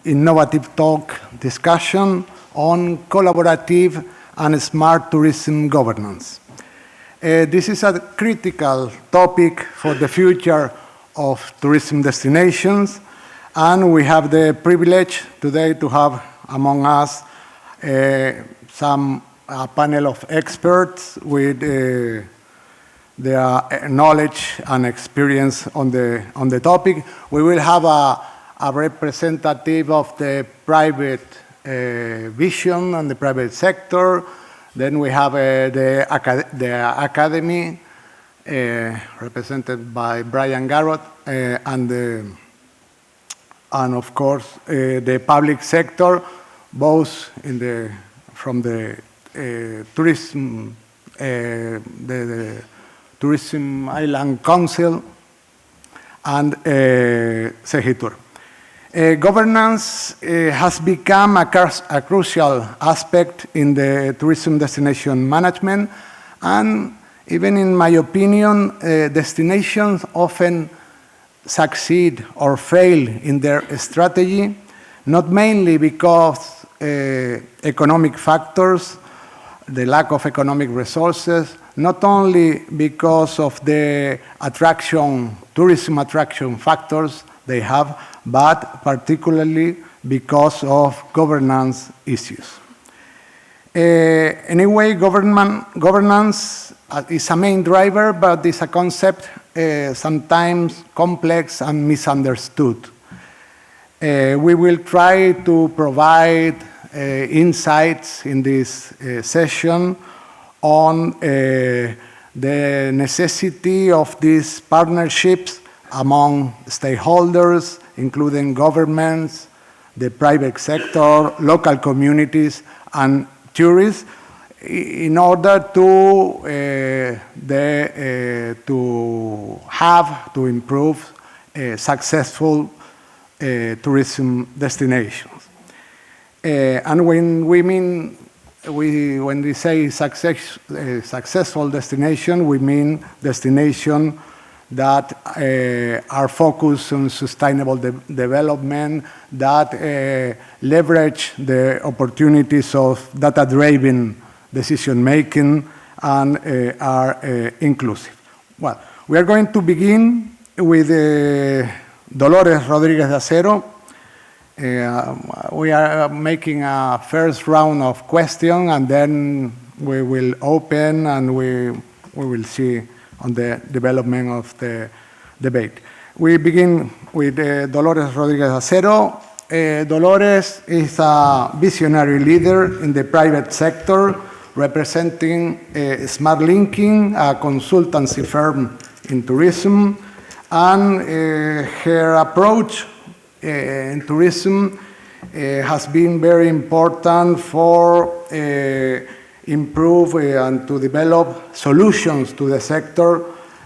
innovative talk discussion on collaborative and smart tourism governance. This is a critical topic for the future of tourism destinations, and we have the privilege today to have among us a panel of experts with their knowledge and experience on the topic. We will have a representative of the private vision and the private sector. Then we have the academy, represented by Brian Garrod, and of course the public sector, both from the tourism, the Tourism Island Council, and SEGITTUR. Governance has become a crucial aspect in the tourism destination management, and even in my opinion, destinations often succeed or fail in their strategy, not mainly because economic factors, the lack of economic resources, not only because of the tourism attraction factors they have, but particularly because of governance issues. Anyway, governance is a main driver, but it's a concept sometimes complex and misunderstood. We will try to provide insights in this session on the necessity of these partnerships among stakeholders, including governments, the private sector, local communities, and tourists, in order to improve successful tourism destinations. And when we say successful destination, we mean destination that are focused on sustainable development, that leverage the opportunities of data-driven decision-making, and are inclusive. Well, we are going to begin with Dolores Rodríguez de Azero. We are making a first round of questions, and then we will open and we will see on the development of the debate. We begin with Dolores Rodríguez Azero. Dolores is a visionary leader in the private sector, representing Smartlinking, a consultancy firm in tourism, and her approach in tourism has been very important for improve and to develop solutions to the sector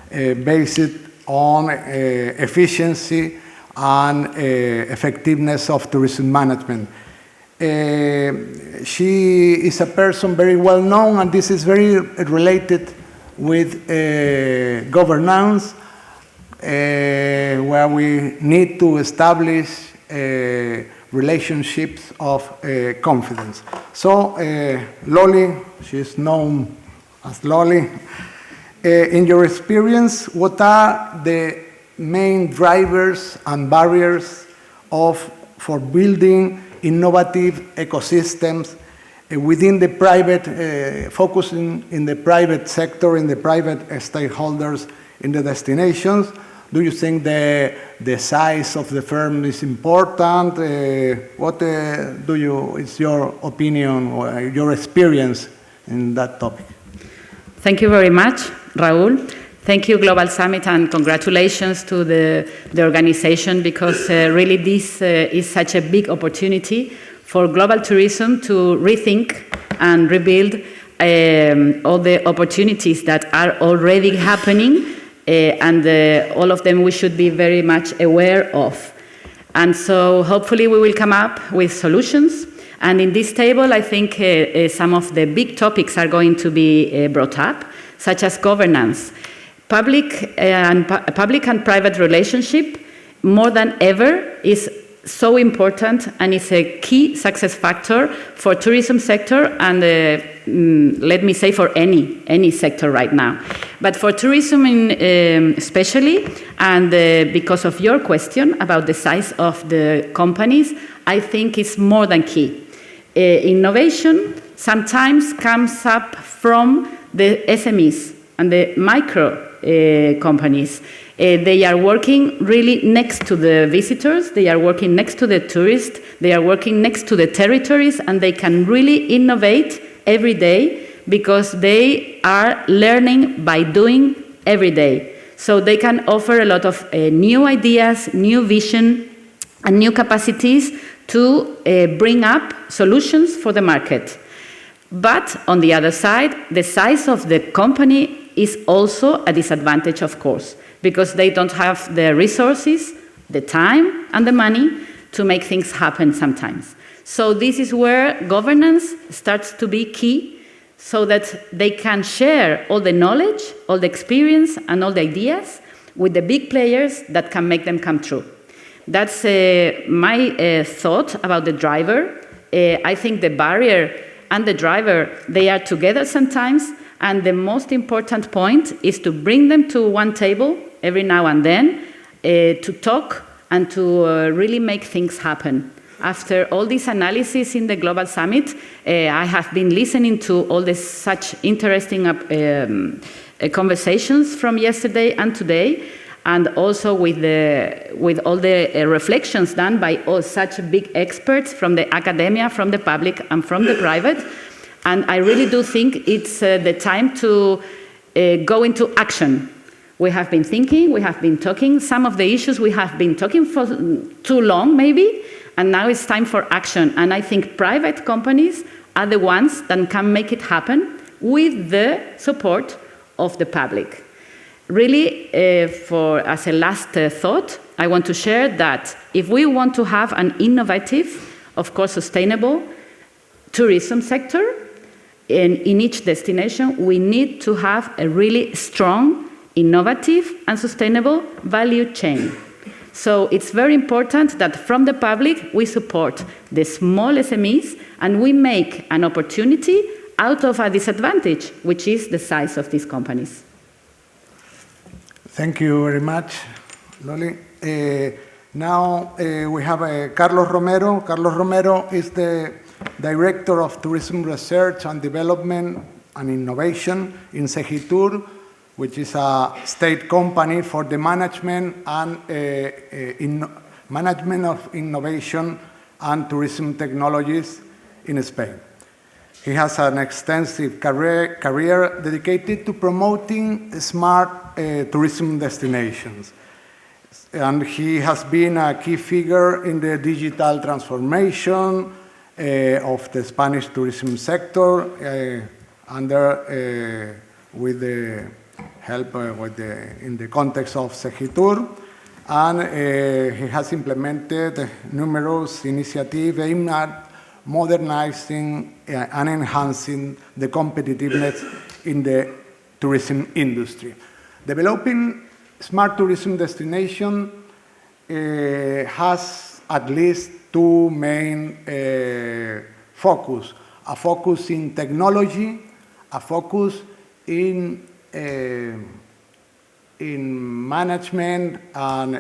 based on efficiency and effectiveness of tourism management. She is a person very well known, and this is very related with governance, where we need to establish relationships of confidence. So, Loli, she's known as Loli. In your experience, what are the main drivers and barriers for building innovative ecosystems within the private, focusing in the private sector, in the private stakeholders in the destinations? Do you think the size of the firm is important? What is your opinion or your experience in that topic? Thank you very much, Raúl. Thank you, Global Summit, and congratulations to the organization, because really this is such a big opportunity for global tourism to rethink and rebuild all the opportunities that are already happening, and all of them we should be very much aware of. And so hopefully we will come up with solutions. And in this table, I think some of the big topics are going to be brought up, such as governance. Public and private relationship, more than ever, is so important, and it's a key success factor for tourism sector, and let me say for any sector right now. But for tourism especially, and because of your question about the size of the companies, I think it's more than key. Innovation sometimes comes up from the SMEs and the micro companies. They are working really next to the visitors, they are working next to the tourists, they are working next to the territories, and they can really innovate every day because they are learning by doing every day. So they can offer a lot of new ideas, new vision, and new capacities to bring up solutions for the market. But on the other side, the size of the company is also a disadvantage, of course, because they don't have the resources, the time, and the money to make things happen sometimes. So this is where governance starts to be key, so that they can share all the knowledge, all the experience, and all the ideas with the big players that can make them come true. That's my thought about the driver. I think the barrier and the driver, they are together sometimes, and the most important point is to bring them to one table every now and then to talk and to really make things happen. After all this analysis in the Global Summit, I have been listening to all this such interesting conversations from yesterday and today, and also with all the reflections done by all such big experts from the academia, from the public, and from the private. And I really do think it's the time to go into action. We have been thinking, we have been talking, some of the issues we have been talking for too long maybe, and now it's time for action. And I think private companies are the ones that can make it happen with the support of the public. Really, as a last thought, I want to share that if we want to have an innovative, of course sustainable, tourism sector in each destination, we need to have a really strong, innovative and sustainable value chain. So it's very important that from the public we support the small SMEs and we make an opportunity out of a disadvantage, which is the size of these companies. Thank you very much, Loli. Now we have Carlos Romero. Carlos Romero is the Director of Tourism Research and Development and Innovation in SEGITTUR, which is a state company for the management and management of innovation and tourism technologies in Spain. He has an extensive career dedicated to promoting smart tourism destinations. And he has been a key figure in the digital transformation of the Spanish tourism sector with the help in the context of SEGITTUR. And he has implemented numerous initiatives aimed at modernizing and enhancing the competitiveness in the tourism industry. Developing smart tourism destination has at least two main focus. A focus in technology, a focus in management and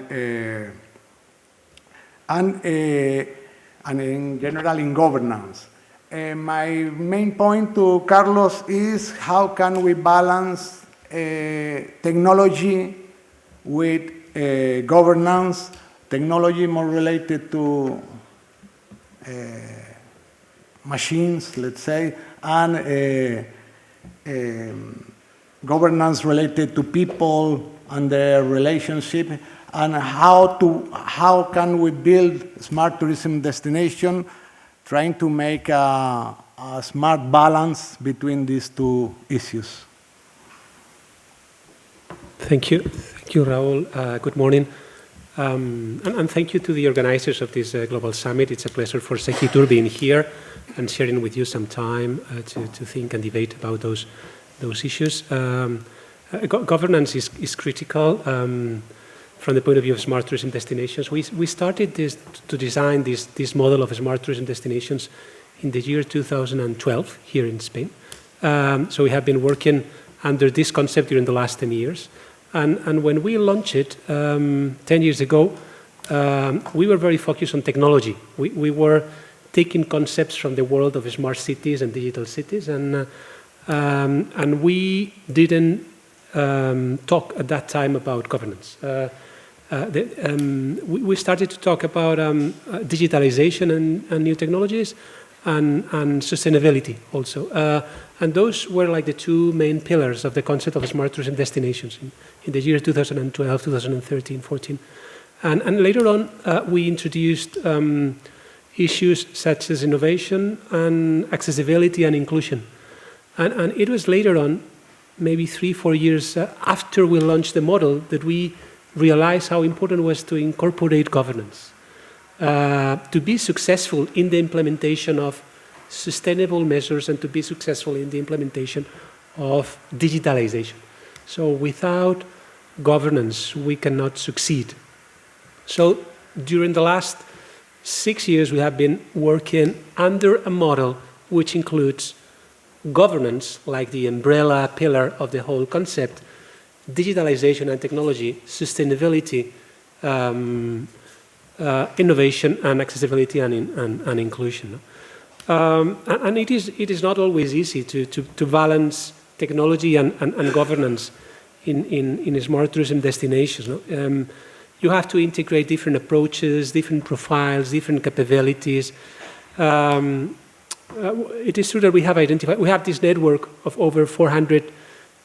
in general in governance. My main point to Carlos is how can we balance technology with governance, technology more related to machines, let's say, and governance related to people and their relationship, and how can we build smart tourism destination, trying to make a smart balance between these two issues. Thank you, Raúl. Good morning, and thank you to the organizers of this Global Summit. It's a pleasure for SEGITTUR being here and sharing with you some time to think and debate about those issues. Governance is critical. from the point of view of smart tourism destinations. We started to design this model of smart tourism destinations in the year 2012 here in Spain. So we have been working under this concept during the last 10 years. And when we launched it 10 years ago, we were very focused on technology. We were taking concepts from the world of smart cities and digital cities, and we didn't talk at that time about governance. We started to talk about digitalization and new technologies and sustainability also. And those were like the two main pillars of the concept of smart tourism destinations in the year 2012, 2013, 14. And later on, we introduced issues such as innovation and accessibility and inclusion. And it was later on, maybe 3-4 years after we launched the model, that we realized how important it was to incorporate governance, to be successful in the implementation of sustainable measures and to be successful in the implementation of digitalization. So without governance, we cannot succeed. So during the last 6 years, we have been working under a model which includes governance, like the umbrella pillar of the whole concept, digitalization and technology, sustainability, innovation and accessibility and inclusion. And it is not always easy to balance technology and governance in smart tourism destinations. No? You have to integrate different approaches, different profiles, different capabilities. It is true that we have this network of over 400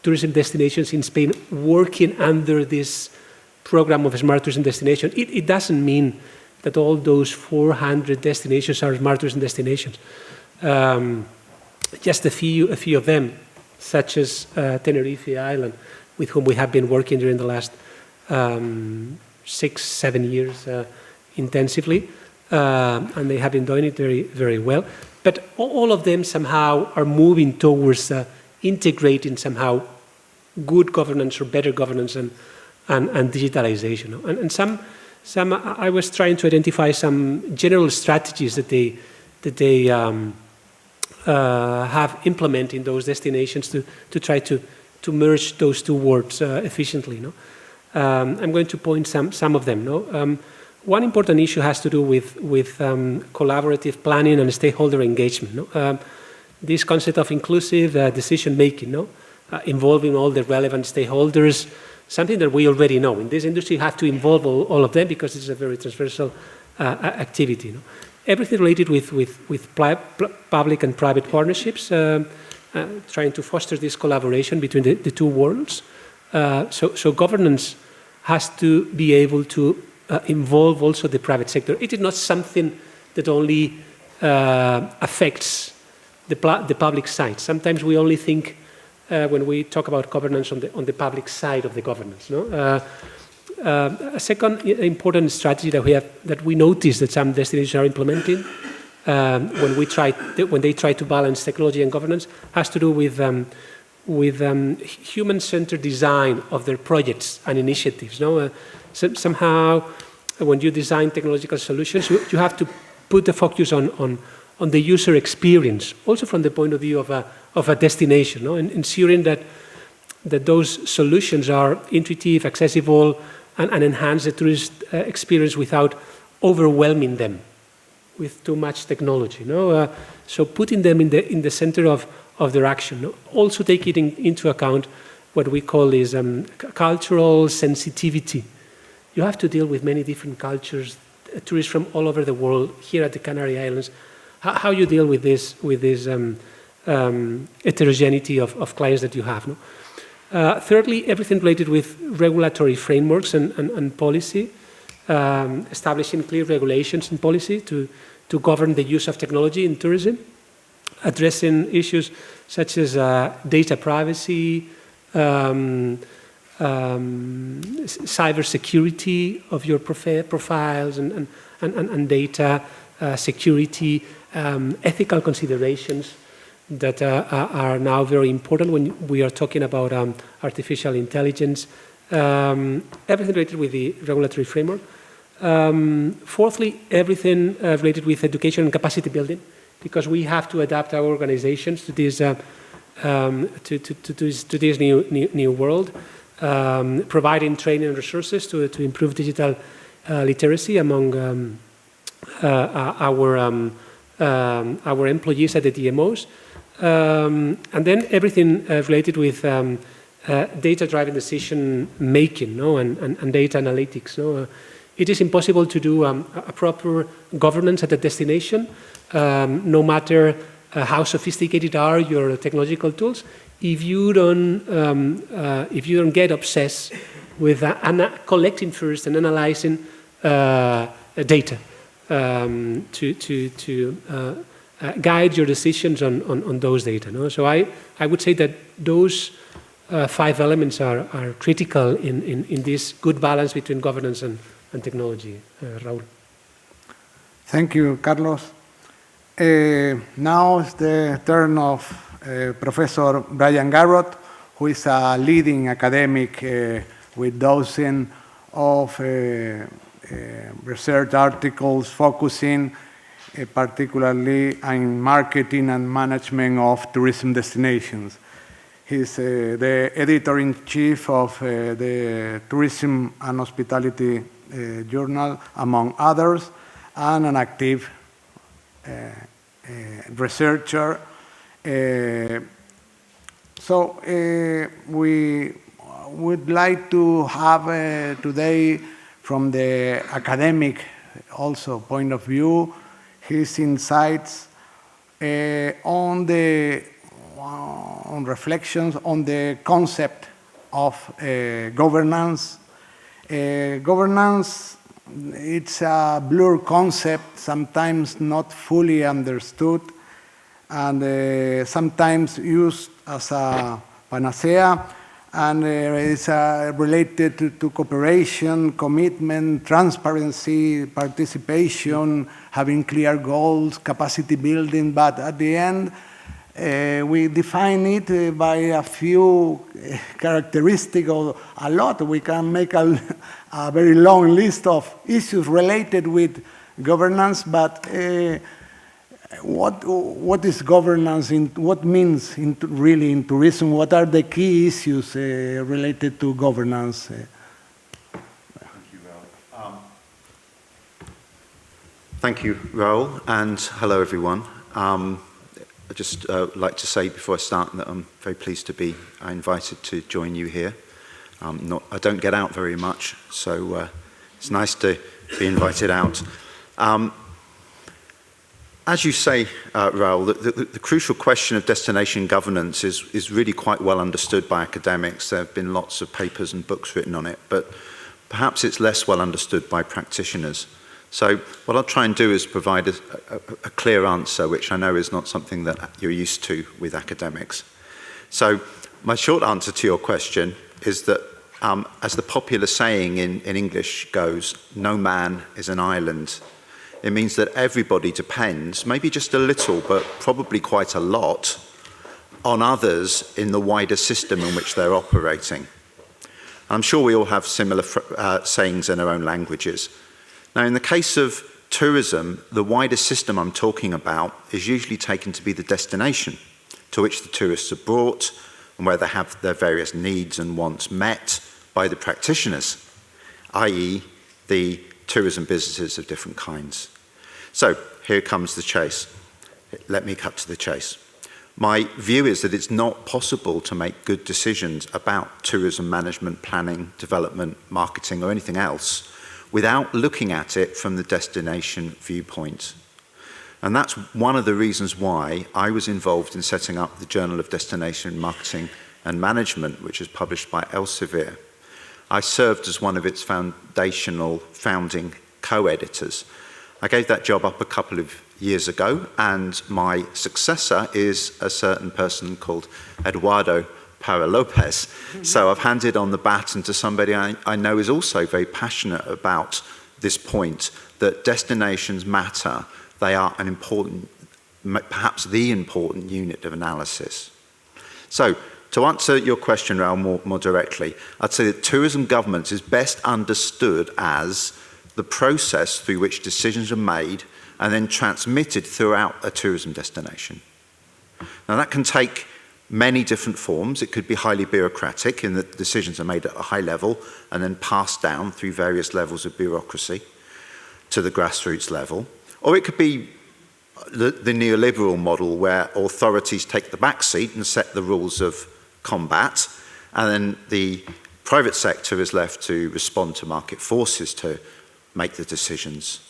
tourism destinations in Spain working under this program of smart tourism destination. It doesn't mean that all those 400 destinations are smart tourism destinations. Just a few of them, such as Tenerife Island, with whom we have been working during the last 6-7 years intensively, and they have been doing it very, very well. But all of them somehow are moving towards integrating somehow good governance or better governance and digitalization. And some I was trying to identify some general strategies that they have implemented in those destinations to try to merge those two words efficiently. No? I'm going to point some of them. No? One important issue has to do with collaborative planning and stakeholder engagement. No? This concept of inclusive decision making, no? Involving all the relevant stakeholders, something that we already know. In this industry, you have to involve all of them because it's a very transversal activity. No? Everything related with public and private partnerships, trying to foster this collaboration between the two worlds. So governance has to be able to involve also the private sector. It is not something that only affects the public side. Sometimes we only think when we talk about governance on the public side of the governance. No? A second important strategy that we notice that some destinations are implementing when they try to balance technology and governance has to do with human-centered design of their projects and initiatives. No? Somehow, when you design technological solutions, you have to put the focus on the user experience, also from the point of view of a destination, no? And ensuring that those solutions are intuitive, accessible, and enhance the tourist experience without overwhelming them with too much technology. No? So putting them in the center of their action. No? Also taking into account what we call is cultural sensitivity. You have to deal with many different cultures, tourists from all over the world, here at the Canary Islands. How you deal with this heterogeneity of clients that you have. No? Thirdly, everything related with regulatory frameworks and policy, establishing clear regulations and policy to govern the use of technology in tourism, addressing issues such as data privacy, cybersecurity of your profiles and data security, ethical considerations that are now very important when we are talking about artificial intelligence, everything related with the regulatory framework. Fourthly, everything related with education and capacity building, because we have to adapt our organizations to this new world, providing training and resources to improve digital literacy among our employees at the DMOs, and then everything related with data-driven decision making, no, and data analytics. No? It is impossible to do a proper governance at the destination, no matter how sophisticated are your technological tools, if you don't get obsessed with collecting first and analyzing data to guide your decisions on those data. No? So I would say that those 5 elements are critical in this good balance between governance and technology. Raúl. Thank you, Carlos. Now it's the turn of Professor Brian Garrod, who is a leading academic with dozens of research articles focusing particularly on marketing and management of tourism destinations. He's the editor-in-chief of the Tourism and Hospitality Journal, among others, and an active researcher. So we would like to have today, from the academic also point of view, his insights on reflections on the concept of governance. Governance, it's a blur concept, sometimes not fully understood, and sometimes used as a panacea, and it's related to cooperation, commitment, transparency, participation, having clear goals, capacity building, but at the end, we define it by a few characteristics, or a lot. We can make a very long list of issues related with governance, but what is governance? What means really in tourism? What are the key issues related to governance? Thank you, Raúl, and hello, everyone. I'd just like to say before I start that I'm very pleased to be invited to join you here. I don't get out very much, so it's nice to be invited out. As you say, Raúl, the crucial question of destination governance is really quite well understood by academics. There have been lots of papers and books written on it, but perhaps it's less well understood by practitioners. So what I'll try and do is provide a clear answer, which I know is not something that you're used to with academics. So my short answer to your question is that, as the popular saying in English goes, no man is an island. It means that everybody depends, maybe just a little, but probably quite a lot, on others in the wider system in which they're operating. I'm sure we all have similar sayings in our own languages. Now, in the case of tourism, the wider system I'm talking about is usually taken to be the destination to which the tourists are brought and where they have their various needs and wants met by the practitioners, i.e. the tourism businesses of different kinds. So here comes the chase. Let me cut to the chase. My view is that it's not possible to make good decisions about tourism management, planning, development, marketing, or anything else without looking at it from the destination viewpoint. And that's one of the reasons why I was involved in setting up the Journal of Destination Marketing and Management, which is published by Elsevier. I served as one of its founding co-editors. I gave that job up a couple of years ago, and my successor is a certain person called Eduardo Para-Lopez. So I've handed on the baton to somebody I know is also very passionate about this point, that destinations matter. They are an important, perhaps the important unit of analysis. So, to To answer your question, Raúl, more directly, I'd say that tourism governance is best understood as the process through which decisions are made and then transmitted throughout a tourism destination. Now, that can take many different forms. It could be highly bureaucratic in that decisions are made at a high level and then passed down through various levels of bureaucracy to the grassroots level. Or it could be the neoliberal model where authorities take the back seat and set the rules of combat, and then the private sector is left to respond to market forces to make the decisions.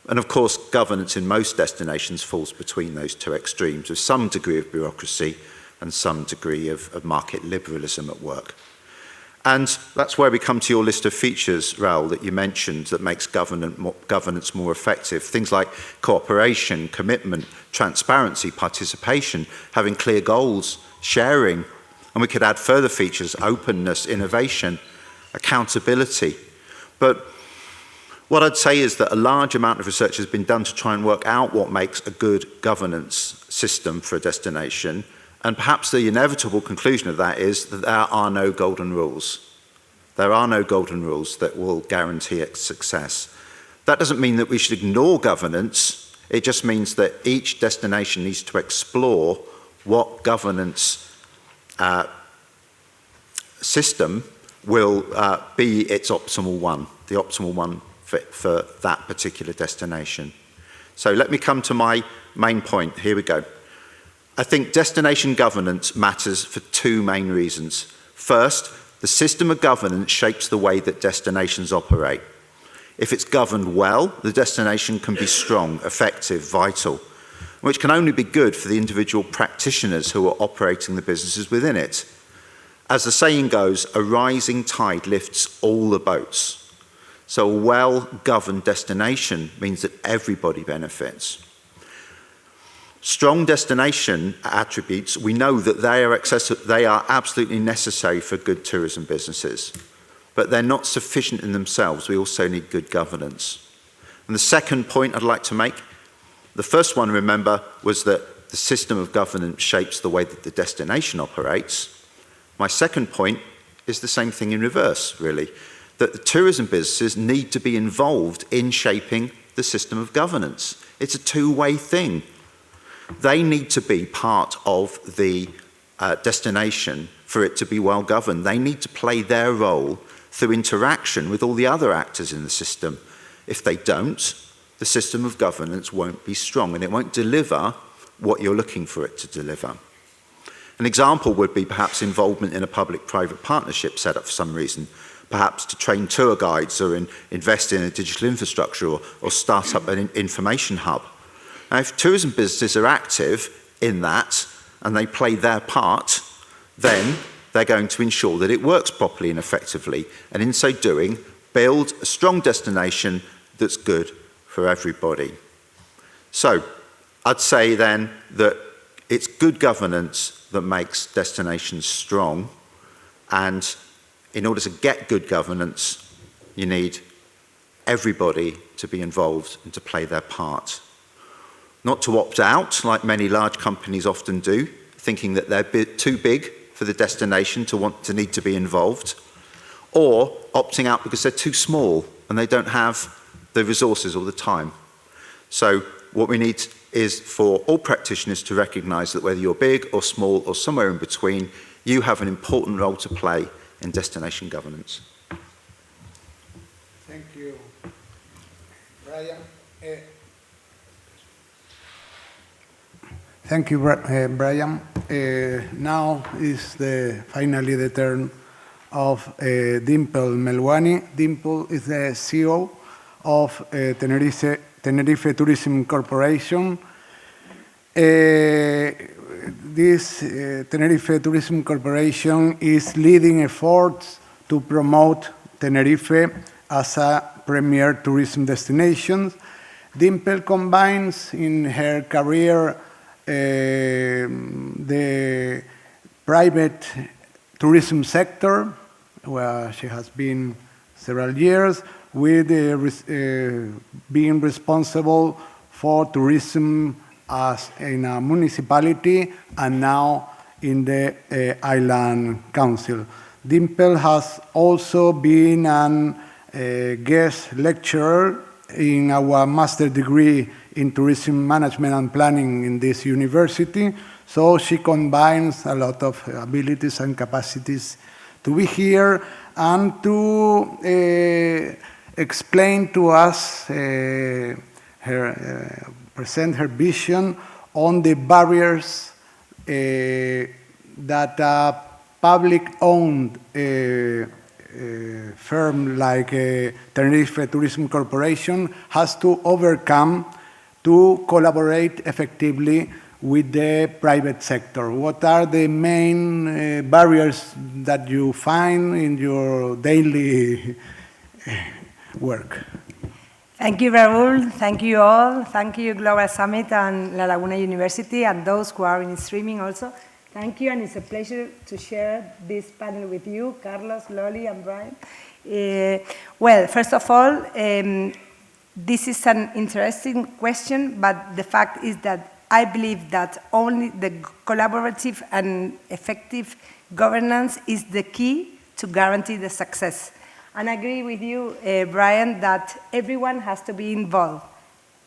And of course, governance in most destinations falls between those two extremes, with some degree of bureaucracy and some degree of market liberalism at work. And that's where we come to your list of features, Raúl, that you mentioned that makes governance more effective. Things like cooperation, commitment, transparency, participation, having clear goals, sharing, and we could add further features, openness, innovation, accountability. But what I'd say is that a large amount of research has been done to try and work out what makes a good governance system for a destination. And perhaps the inevitable conclusion of that is that there are no golden rules. There are no golden rules that will guarantee its success. That doesn't mean that we should ignore governance. It just means that each destination needs to explore what governance system will be its optimal one, the optimal one for that particular destination. So let me come to my main point. Here we go. I think destination governance matters for two main reasons. First, the system of governance shapes the way that destinations operate. If it's governed well, the destination can be strong, effective, vital, which can only be good for the individual practitioners who are operating the businesses within it. As the saying goes, a rising tide lifts all the boats. So a well-governed destination means that everybody benefits. Strong destination attributes, we know that they are absolutely necessary for good tourism businesses, but they're not sufficient in themselves. We also need good governance. And the second point I'd like to make, the first one, remember, was that the system of governance shapes the way that the destination operates. My second point is the same thing in reverse, really, that the tourism businesses need to be involved in shaping the system of governance. It's a two-way thing. They need to be part of the destination for it to be well governed. They need to play their role through interaction with all the other actors in the system. If they don't, the system of governance won't be strong and it won't deliver what you're looking for it to deliver. An example would be perhaps involvement in a public-private partnership set up for some reason, perhaps to train tour guides or invest in a digital infrastructure or start up an information hub. Now, if tourism businesses are active in that and they play their part, then they're going to ensure that it works properly and effectively, and in so doing, build a strong destination that's good for everybody. So, I'd say then that it's good governance that makes destinations strong, and in order to get good governance, you need everybody to be involved and to play their part. Not to opt out, like many large companies often do, thinking that they're too big for the destination to need to be involved, or opting out because they're too small and they don't have the resources or the time. So what we need is for all practitioners to recognise that whether you're big or small or somewhere in between, you have an important role to play in destination governance. Thank you, Brian. Thank you, Brian. Now is finally the turn of Dimple Melwani. Dimple is the CEO of Tenerife Tourism Corporation. This Tenerife Tourism Corporation is leading efforts to promote Tenerife as a premier tourism destination. Dimple combines in her career the private tourism sector, where she has been several years, with being responsible for tourism as in a municipality and now in the Island Council. Dimple has also been a guest lecturer in our master degree in tourism management and planning in this university, so she combines a lot of abilities and capacities to be here and to explain to us, present her vision on the barriers that a public-owned firm like Tenerife Tourism Corporation has to overcome to collaborate effectively with the private sector. What are the main barriers that you find in your daily work? Thank you, Raúl. Thank you all. Thank you, Global Summit and La Laguna University, and those who are in streaming also. Thank you, and it's a pleasure to share this panel with you, Carlos, Loli, and Brian. Well, first of all, this is an interesting question, but the fact is that I believe that only the collaborative and effective governance is the key to guarantee the success. And I agree with you, Brian, that everyone has to be involved.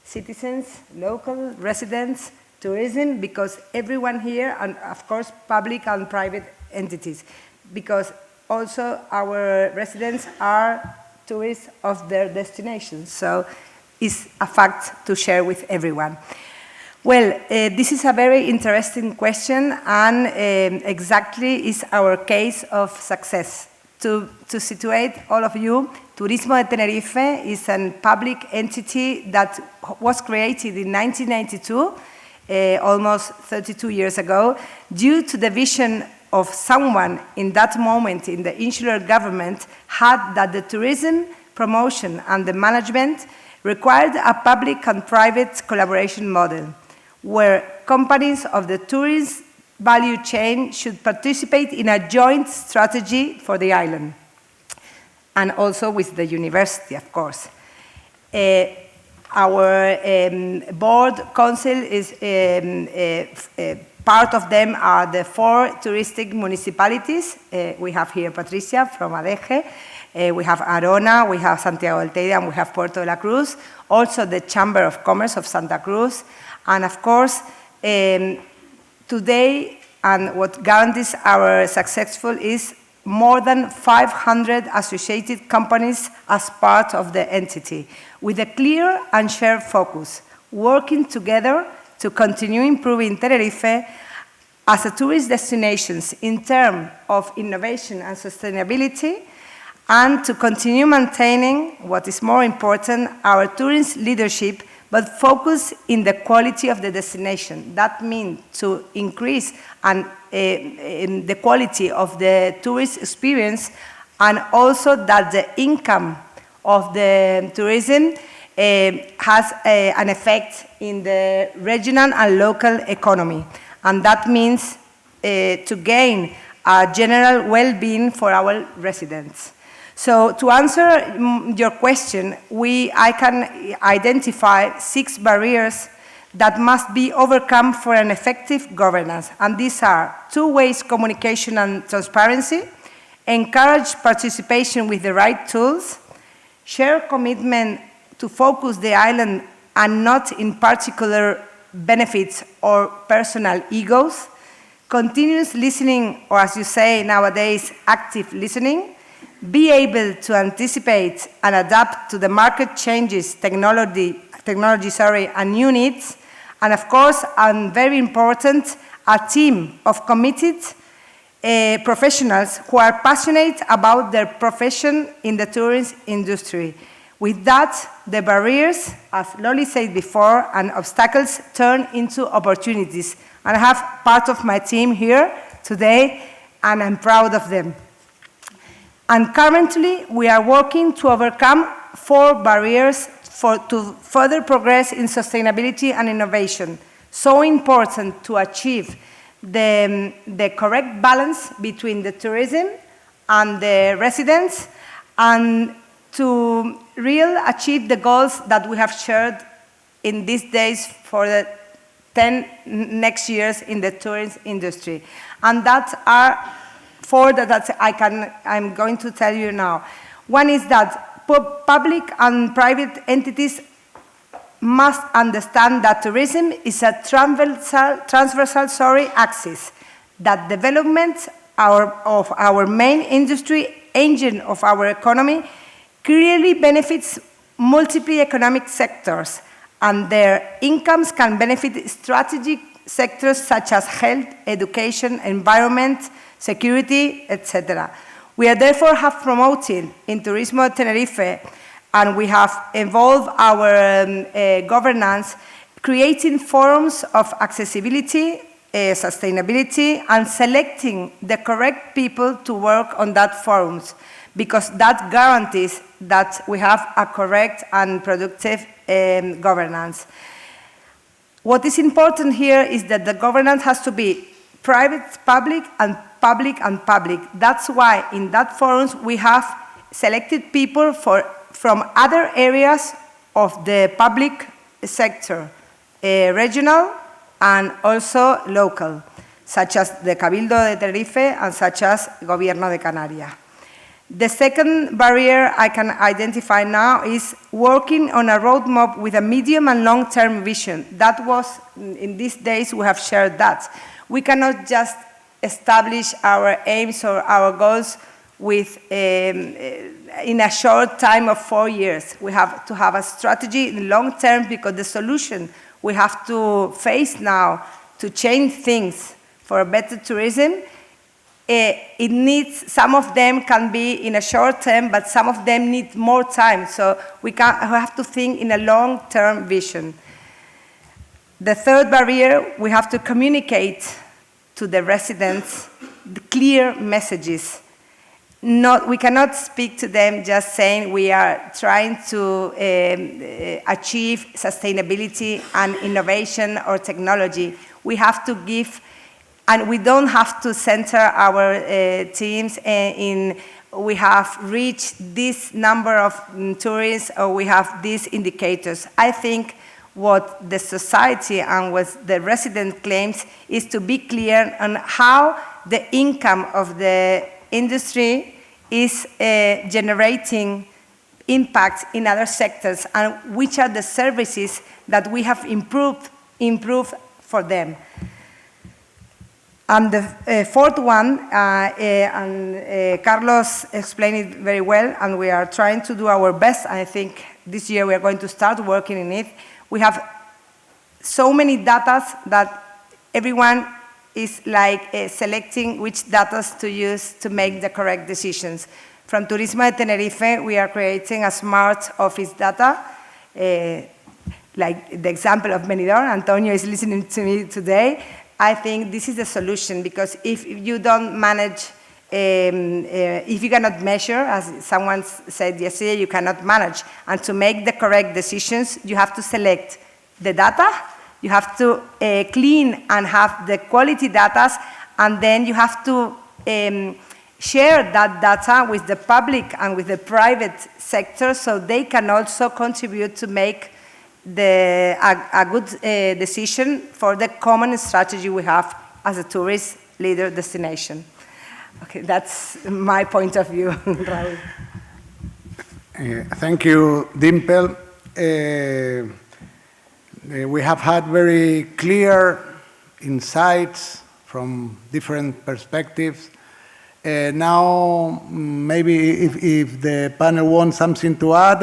Citizens, local residents, tourism, because everyone here, and of course public and private entities, because also our residents are tourists of their destinations. So it's a fact to share with everyone. Well, this is a very interesting question, and exactly is our case of success. To situate all of you, Turismo de Tenerife is a public entity that was created in 1992, almost 32 years ago, due to the vision of someone in that moment in the insular government had that the tourism promotion and the management required a public and private collaboration model, where companies of the tourist value chain should participate in a joint strategy for the island, and also with the university, of course. Our board council is, part of them are the 4 touristic municipalities. We have here Patricia from Adeje, we have Arona, we have Santiago del Teide, and we have Puerto de la Cruz, also the Chamber of Commerce of Santa Cruz, and of course, today, and what guarantees our successful is more than 500 associated companies as part of the entity, with a clear and shared focus, working together to continue improving Tenerife as a tourist destination in terms of innovation and sustainability, and to continue maintaining, what is more important, our tourist leadership, but focus in the quality of the destination. That means to increase in the quality of the tourist experience, and also that the income of the tourism has an effect in the regional and local economy. And that means to gain a general well-being for our residents. So to answer your question, I can identify 6 barriers that must be overcome for an effective governance. And these are 2 ways communication and transparency, encourage participation with the right tools, share commitment to focus the island and not in particular benefits or personal egos, continuous listening, or as you say nowadays, active listening, be able to anticipate and adapt to the market changes, technology, and new needs, and of course, and very important, a team of committed professionals who are passionate about their profession in the tourism industry. With that, the barriers, as Loli said before, and obstacles turn into opportunities. And I have part of my team here today, and I'm proud of them. And currently, we are working to overcome 4 barriers to further progress in sustainability and innovation. So important to achieve the correct balance between the tourism and the residents, and to really achieve the goals that we have shared in these days for the 10 next years in the tourism industry. And that are four that I'm going to tell you now. One is that public and private entities must understand that tourism is a transversal axis, that development of our main industry engine of our economy clearly benefits multiple economic sectors, and their incomes can benefit strategic sectors such as health, education, environment, security, etc. We are therefore have promoted in Turismo Tenerife, and we have evolved our governance, creating forums of accessibility, sustainability, and selecting the correct people to work on that forums, because that guarantees that we have a correct and productive governance. What is important here is that the governance has to be private, public, and public and public. That's why in that forums we have selected people from other areas of the public sector, regional and also local, such as the Cabildo de Tenerife and such as Gobierno de Canarias. The second barrier I can identify now is working on a roadmap with a medium and long-term vision. That was, in these days, we have shared that. We cannot just establish our aims or our goals with, in a short time of 4 years. We have to have a strategy in long term, because the solution we have to face now to change things for a better tourism, it needs, some of them can be in a short term, but some of them need more time. So we have to think in a long-term vision. The third barrier, we have to communicate to the residents the clear messages. We cannot speak to them just saying we are trying to achieve sustainability and innovation or technology. We have to give, and we don't have to center our teams in we have reached this number of tourists or we have these indicators. I think what the society and what the resident claims is to be clear on how the income of the industry is generating impact in other sectors, and which are the services that we have improved for them. And the fourth one, and Carlos explained it very well, and we are trying to do our best. I think this year we are going to start working in it. We have so many data that everyone is like selecting which data to use to make the correct decisions. From Turismo de Tenerife, we are creating a smart office data, like the example of Benidorm. Antonio is listening to me today. I think this is the solution, because if you don't manage, if you cannot measure, as someone said yesterday, you cannot manage. And to make the correct decisions, you have to select the data, you have to clean and have the quality data, and then you have to share that data with the public and with the private sector, so they can also contribute to make a good decision for the common strategy we have as a tourist leader destination. Okay, that's my point of view, Raúl. Thank you, Dimple. We have had very clear insights from different perspectives. Now, maybe if the panel wants something to add,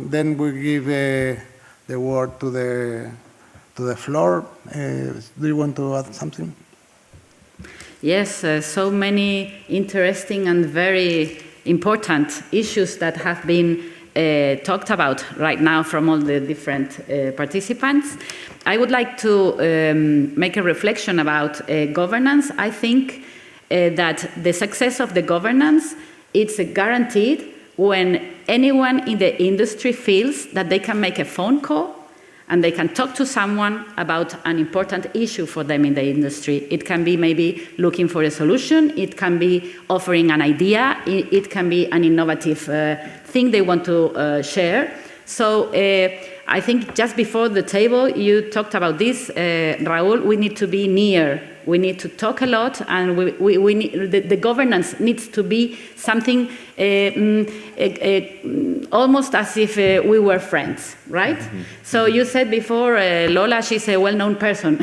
then we give the word to the floor. Do you want to add something? Yes, so many interesting and very important issues that have been talked about right now from all the different participants. I would like to make a reflection about governance. I think that the success of the governance is guaranteed when anyone in the industry feels that they can make a phone call and they can talk to someone about an important issue for them in the industry. It can be maybe looking for a solution, it can be offering an idea, it can be an innovative thing they want to share. So I think just before the table, you talked about this, Raúl, we need to be near. We need to talk a lot, and we need, the governance needs to be something almost as if we were friends, right? Mm-hmm. So you said before, Lola, she's a well-known person.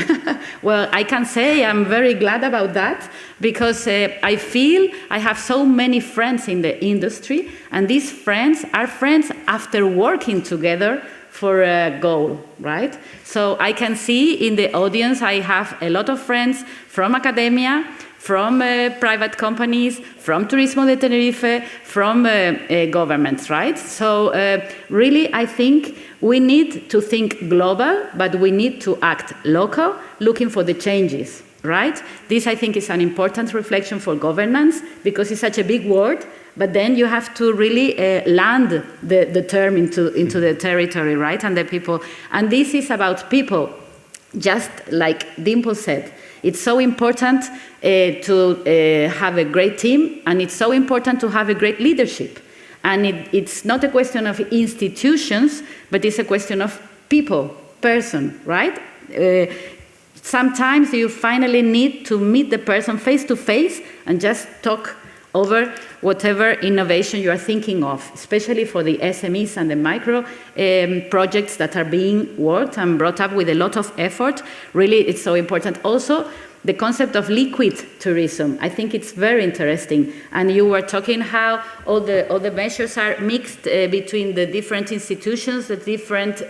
Well, I can say I'm very glad about that, because I feel I have so many friends in the industry, and these friends are friends after working together for a goal, right? So I can see in the audience I have a lot of friends from academia, from private companies, from Turismo de Tenerife, from governments, right? So really I think we need to think global, but we need to act local, looking for the changes, right? This I think is an important reflection for governance, because it's such a big word, but then you have to really land the term into the territory, right, and the people. And this is about people, just like Dimple said. It's so important to have a great team, and it's so important to have a great leadership. And it's not a question of institutions, but it's a question of people, person, right? Sometimes you finally need to meet the person face to face and just talk over whatever innovation you are thinking of, especially for the SMEs and the micro projects that are being worked and brought up with a lot of effort. Really, it's so important. Also, the concept of liquid tourism, I think it's very interesting. And you were talking how all the measures are mixed between the different institutions, the different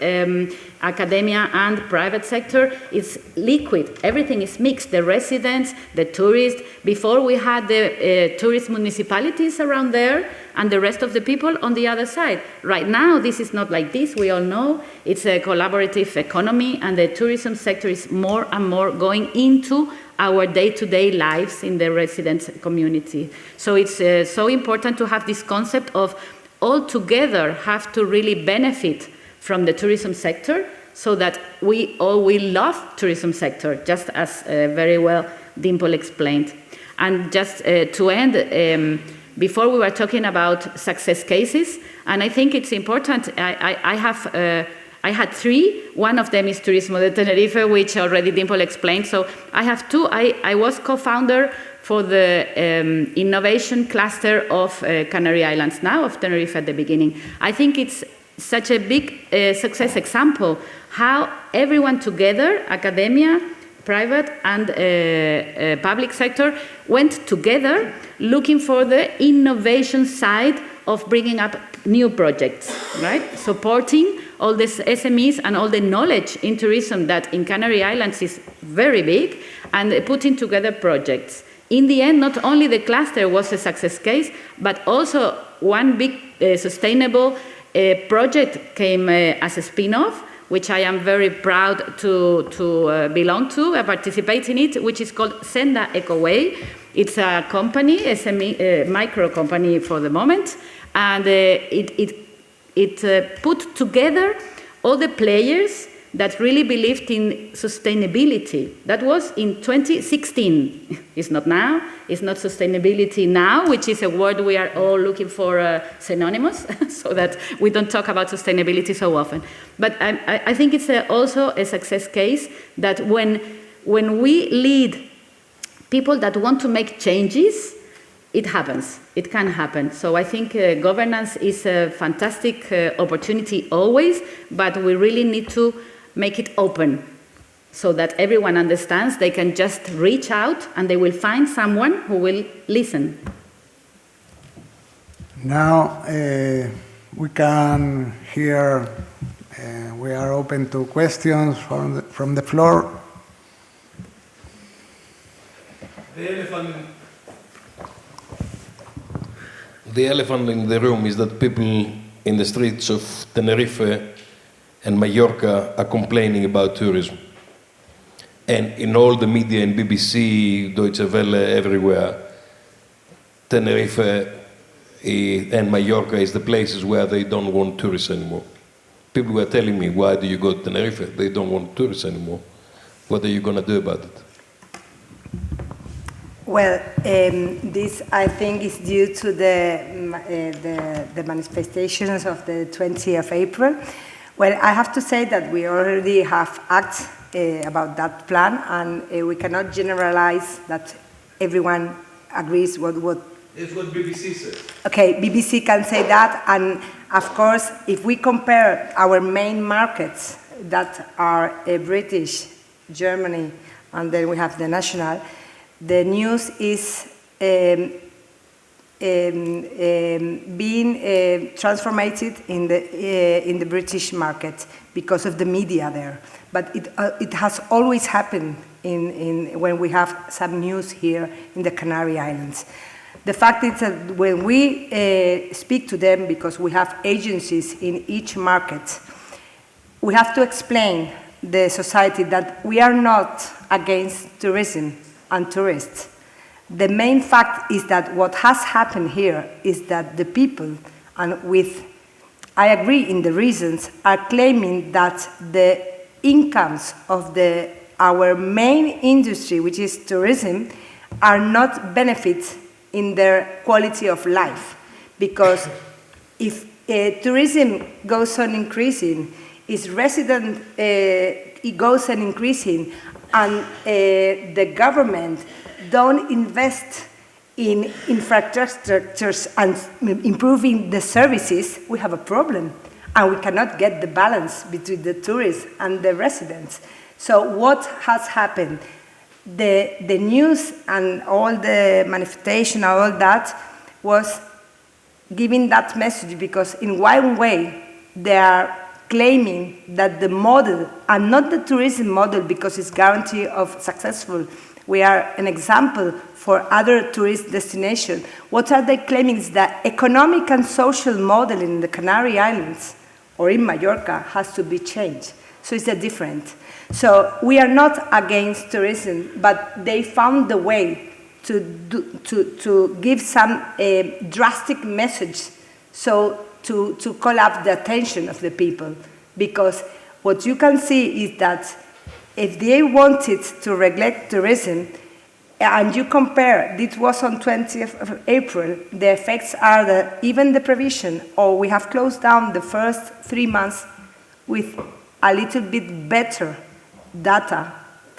academia and private sector. It's liquid, everything is mixed, the residents, the tourists. Before we had the tourist municipalities around there and the rest of the people on the other side. Right now, this is not like this, we all know. It's a collaborative economy, and the tourism sector is more and more going into our day-to-day lives in the resident community. So it's so important to have this concept of all together have to really benefit from the tourism sector, so that we all will love tourism sector, just as very well Dimple explained. And just to end, before we were talking about success cases, and I think it's important, I had three. One of them is Turismo de Tenerife, which already Dimple explained. So I have two. I was co-founder for the innovation cluster of Canary Islands now, of Tenerife at the beginning. I think it's such a big success example, how everyone together, academia, private and public sector, went together looking for the innovation side of bringing up new projects, right? Supporting all these SMEs and all the knowledge in tourism that in Canary Islands is very big, and putting together projects. In the end, not only the cluster was a success case, but also one big sustainable project came as a spin-off, which I am very proud to belong to, participate in it, which is called Senda Ecoway. It's a company, SME, micro company for the moment, and it put together all the players that really believed in sustainability. That was in 2016. It's not now. It's not sustainability now, which is a word we are all looking for synonymous, so that we don't talk about sustainability so often. But I think it's also a success case that when we lead people that want to make changes, it happens. It can happen. So I think governance is a fantastic opportunity always, but we really need to make it open so that everyone understands they can just reach out and they will find someone who will listen. Now we can hear, we are open to questions from the floor. The elephant in the room is that people in the streets of Tenerife and Mallorca are complaining about tourism. And in all the media, in BBC, Deutsche Welle, everywhere, Tenerife and Mallorca is the places where they don't want tourists anymore. People were telling me, why do you go to Tenerife? They don't want tourists anymore. What are you going to do about it? Well, this, I think, is due to the manifestations of the 20th of April, Well, I have to say that we already have acts about that plan, and we cannot generalize that everyone agrees what It's what BBC says. Okay, BBC can say that, and of course, if we compare our main markets that are British, Germany, and then we have the national, the news is being transformed in the British market because of the media there. But it has always happened when we have some news here in the Canary Islands. The fact is that when we speak to them, because we have agencies in each market, we have to explain the society that we are not against tourism and tourists. The main fact is that what has happened here is that the people, and I agree in the reasons, are claiming that the incomes of our main industry, which is tourism, are not benefits in their quality of life. Because if tourism goes on increasing, it goes on increasing, and the government don't invest in infrastructures and improving the services, we have a problem. And we cannot get the balance between the tourists and the residents. So what has happened? The news and all the manifestation and all that was giving that message, because in one way they are claiming that the model, and not the tourism model because it's guarantee of successful, we are an example for other tourist destinations. What are they claiming is that economic and social model in the Canary Islands or in Mallorca has to be changed. So it's a different. So we are not against tourism, but they found the way to give some drastic message, so to call up the attention of the people. Because what you can see is that if they wanted to regulate tourism, and you compare, this was on 20th of April, the effects are that even the provision, or we have closed down the first 3 months with a little bit better data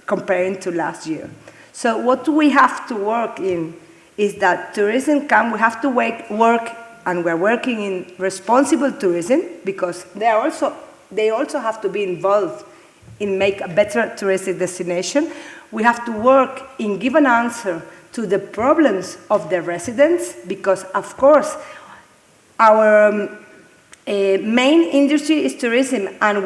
comparing to last year. So what we have to work in is that tourism we have to work, and we're working in responsible tourism, because they also have to be involved in make a better touristic destination. We have to work in give an answer to the problems of the residents, because of course our main industry is tourism, and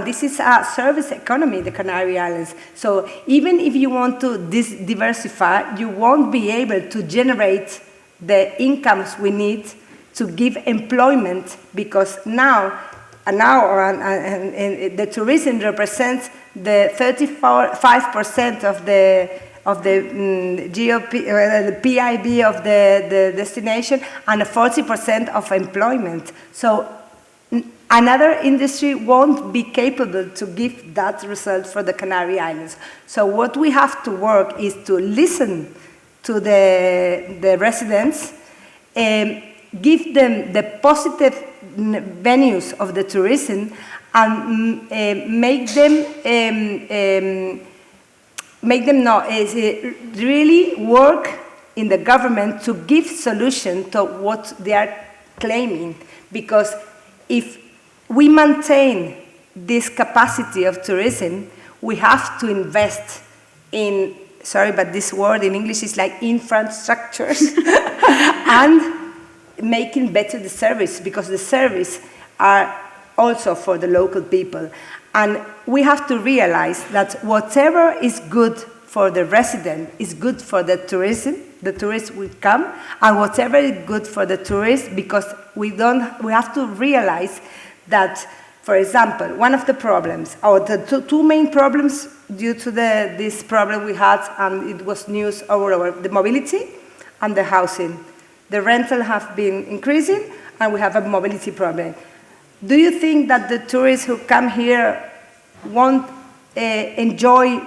this is a service economy, the Canary Islands. So even if you want to diversify, you won't be able to generate the incomes we need to give employment, because now the tourism represents the 35% of the GOP, the PIB of the destination, and 40% of employment. So another industry won't be capable to give that result for the Canary Islands. So what we have to work is to listen to the residents, give them the positive venues of the tourism, and make them really work in the government to give solution to what they are claiming. Because if we maintain this capacity of tourism, we have to invest in, sorry, but this word in English is like infrastructures, and making better the service, because the service are also for the local people. And we have to realize that whatever is good for the resident is good for the tourism. The tourists will come, and whatever is good for the tourists, because we have to realize that, for example, one of the problems, or the two main problems due to this problem we had, and it was news all over, the mobility and the housing. The rental have been increasing, and we have a mobility problem. Do you think that the tourists who come here won't enjoy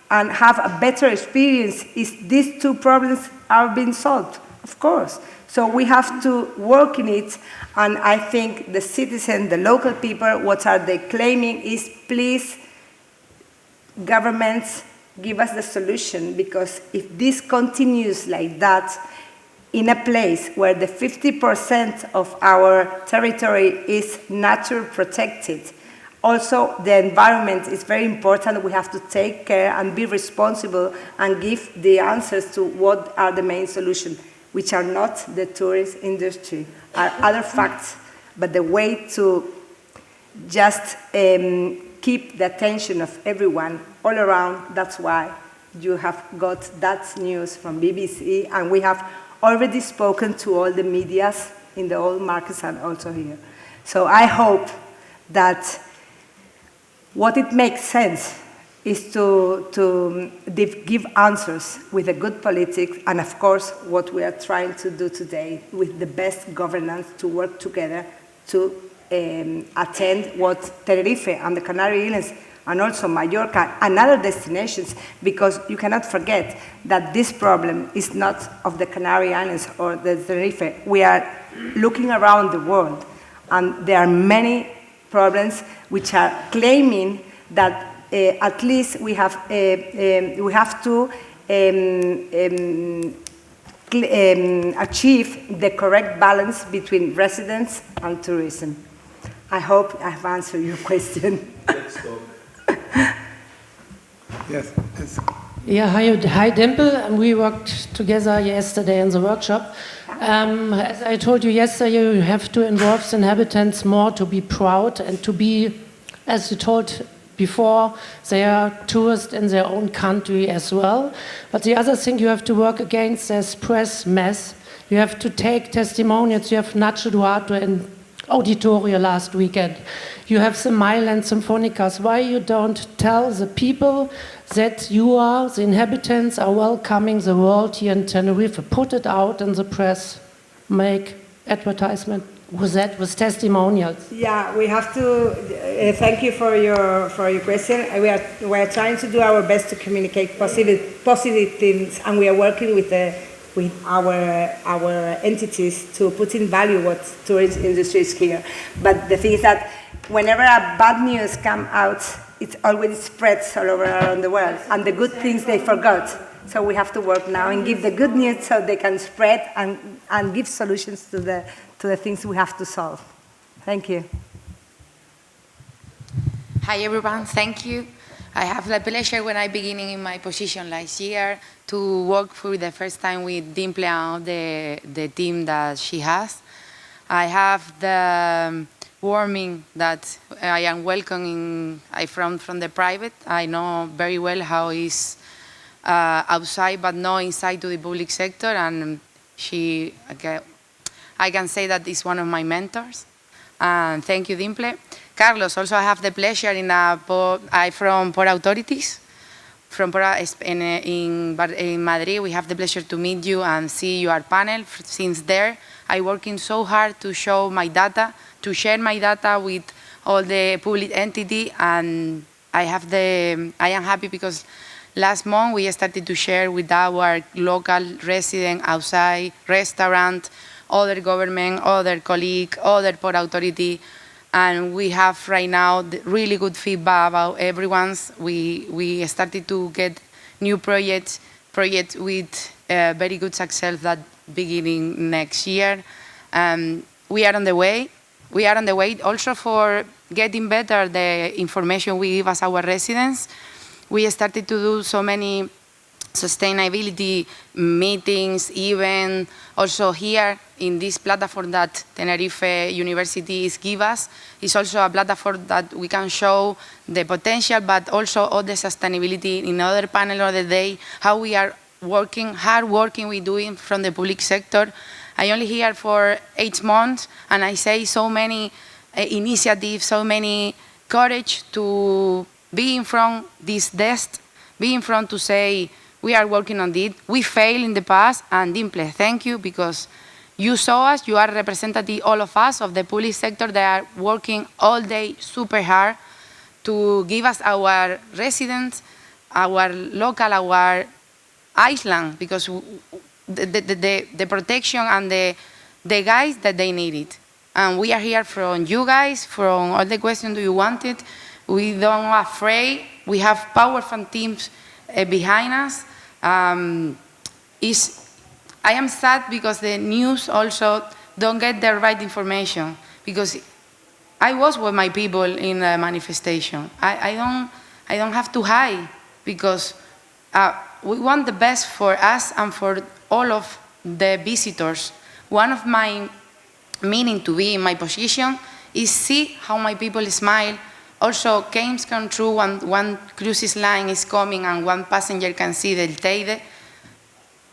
and have a better experience if these two problems are being solved? Of course. So we have to work in it, and I think the citizens, the local people, what are they claiming is, please, governments, give us the solution, because if this continues like that, in a place where the 50% of our territory is nature protected, also the environment is very important. We have to take care and be responsible and give the answers to what are the main solutions, which are not the tourist industry, are other facts, but the way to just keep the attention of everyone all around. That's why you have got that news from BBC, and we have already spoken to all the medias in the old markets and also here. So I hope that what it makes sense is to give answers with a good politics, and of course what we are trying to do today with the best governance to work together to attend what Tenerife and the Canary Islands and also Mallorca and other destinations, because you cannot forget that this problem is not of the Canary Islands or the Tenerife. We are looking around the world, and there are many problems which are claiming that at least we have to achieve the correct balance between residents and tourism. I hope I've answered your question. Yes. Yes. Yeah, hi Dimple. We worked together yesterday in the workshop. As I told you yesterday, you have to involve the inhabitants more to be proud and to be, as you told before, they are tourists in their own country as well. But the other thing, you have to work against this press mess. You have to take testimonials. You have Nacho Duarte in Auditorio last weekend. You have the Milan Symphonicas. Why you don't tell the people that you are, the inhabitants are welcoming the world here in Tenerife? Put it out in the press, make advertisement with that, with testimonials. Yeah, we have to. Thank you for your question. We are trying to do our best to communicate positive things, and we are working with our entities to put in value what tourism industry is here. But the thing is that whenever a bad news come out, it always spreads all over around the world, and the good things they forgot. So we have to work now and give the good news so they can spread and give solutions to the things we have to solve. Thank you. Hi everyone, thank you. I have the pleasure when I beginning in my position last year to work for the first time with Dimple and the team that she has. I have the warming that I am welcoming from the private. I know very well how it's outside, but not inside to the public sector, and I can say that is one of my mentors. And thank you, Dimple. Carlos, also I have the pleasure from Port Authorities. In Madrid, we have the pleasure to meet you and see your panel. Since there, I'm working so hard to show my data, to share my data with all the public entity, and I am happy because last month we started to share with our local resident outside, restaurant, other government, other colleague, other Port Authority, and we have right now really good feedback about everyone's. We started to get new projects with very good success that beginning next year. We are on the way. We are on the way also for getting better the information we give as our residents. We started to do so many sustainability meetings, even also here in this platform that Tenerife University give us. It's also a platform that we can show the potential, but also all the sustainability in other panel of the day, how we are working, hard working we doing from the public sector. I only here for 8 months, and I say so many initiatives, so many courage to be in front this desk, be in front to say, we are working on it. We failed in the past, and Dimple, thank you, because you saw us, you are representative, all of us, of the public sector that are working all day super hard to give us our residents, our local, our island, because the protection and the guys that they needed. And we are here from you guys, from all the questions you wanted. We don't afraid. We have powerful teams behind us. I am sad because the news also don't get the right information, because I was with my people in the manifestation. I don't have to hide, because we want the best for us and for all of the visitors. One of my meaning to be in my position is see how my people smile. Also, games come true when one cruise line is coming and one passenger can see the Teide.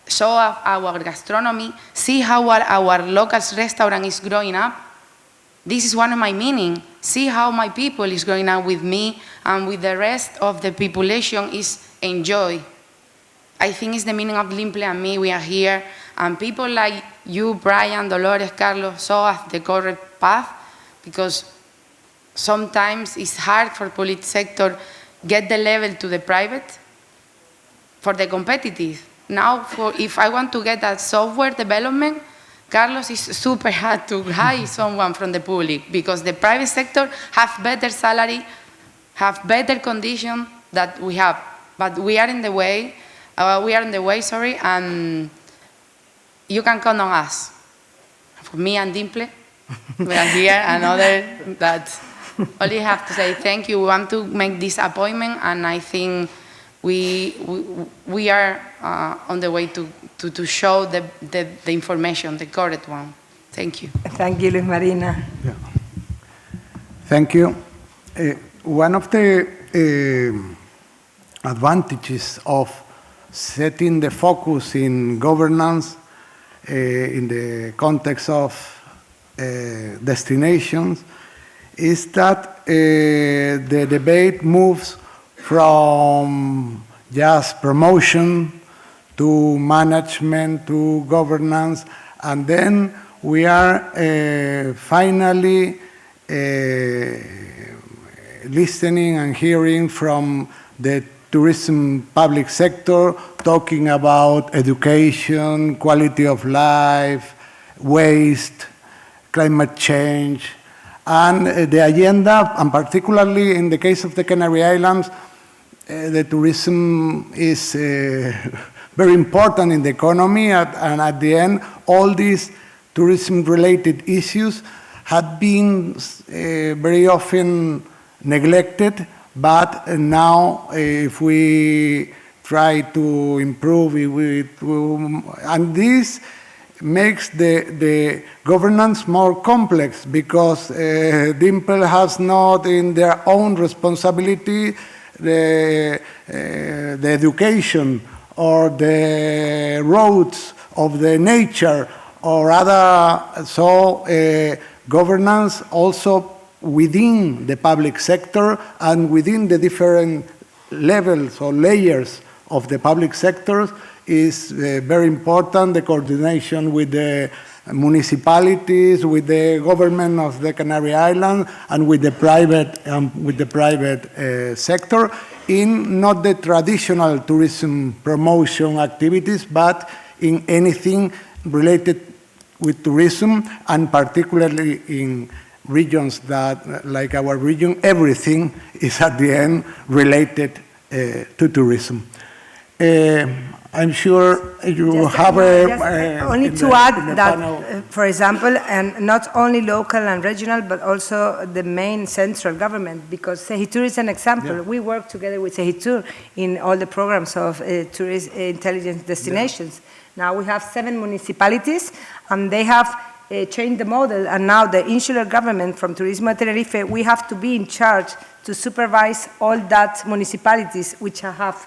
Show our gastronomy, see how our local restaurant is growing up. This is one of my meaning. See how my people is growing up with me and with the rest of the population is enjoy. I think it's the meaning of Dimple and me. We are here, and people like you, Brian, Dolores, Carlos, show us the correct path, because sometimes it's hard for public sector get the level to the private for the competitive. Now, if I want to get that software development, Carlos is super hard to hire someone from the public, because the private sector have better salary, have better condition that we have. But we are in the way. And you can count on us. For me and Dimple, we are here, and other that only have to say thank you. We want to make this appointment, and I think we are on the way to show the information, the correct one. Thank you. Thank you, Luis Marina. Yeah. Thank you. One of the advantages of setting the focus in governance in the context of destinations is that the debate moves from just promotion to management to governance, and then we are finally listening and hearing from the tourism public sector, talking about education, quality of life, waste, climate change, and the agenda, and particularly in the case of the Canary Islands, the tourism is very important in the economy, and at the end, all these tourism-related issues had been very often neglected. But now, if we try to improve it, and this makes the governance more complex, because Dimple has not in their own responsibility the education or the roads of the nature or other, so governance also within the public sector and within the different levels or layers of the public sector is very important. The coordination with the municipalities, with the government of the Canary Islands, and with the private sector in not the traditional tourism promotion activities, but in anything related with tourism, and particularly in regions that, like our region, everything is at the end related to tourism. I'm sure you have only to add that, for example, and not only local and regional, but also the main central government, because SEGITTUR is an example. Yeah. We work together with SEGITTUR in all the programs of tourist intelligence destinations. Yeah. Now we have 7 municipalities, and they have changed the model, and now the insular government from Turismo de Tenerife, we have to be in charge to supervise all that municipalities which have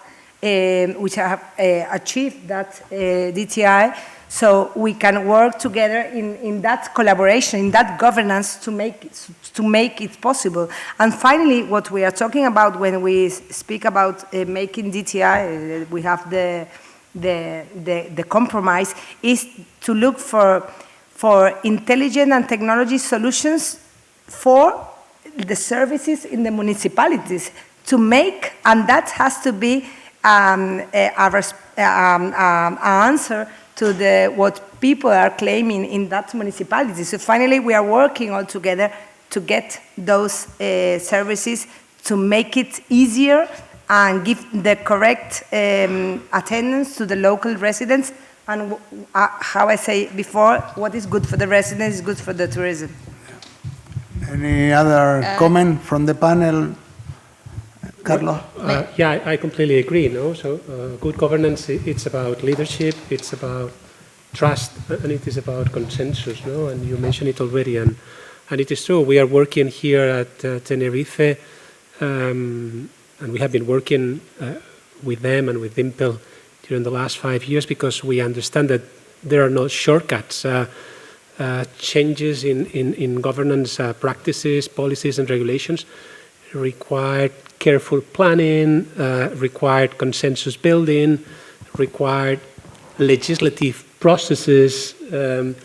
achieved that DTI, so we can work together in that collaboration, in that governance to make it possible. And finally, what we are talking about when we speak about making DTI, we have the compromise, is to look for intelligent and technology solutions for the services in the municipalities to make, and that has to be an answer to what people are claiming in that municipality. So finally, we are working all together to get those services to make it easier and give the correct attendance to the local residents. And how I say before, what is good for the residents is good for the tourism. Any other comment from the panel? Carlos? Yeah, I completely agree. No, so good governance, it's about leadership, it's about trust, and it is about consensus. No, and you mentioned it already, and it is true. We are working here at Tenerife, and we have been working with them and with Dimple during the last 5 years because we understand that there are no shortcuts. Changes in governance practices, policies, and regulations required careful planning, required consensus building, required legislative processes, and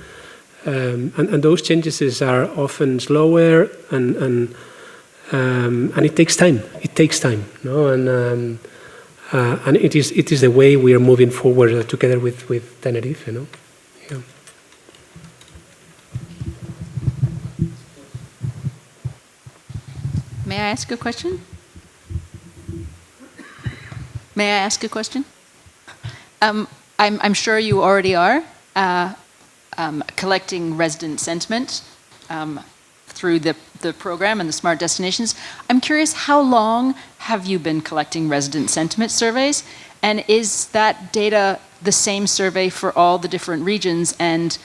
those changes are often slower and it takes time. It takes time, no? And it is the way we are moving forward together with Tenerife, no? Yeah. May I ask a question? May I ask a question? I'm sure you already are collecting resident sentiment through the program and the Smart Destinations. I'm curious, how long have you been collecting resident sentiment surveys? And is that data the same survey for all the different regions, and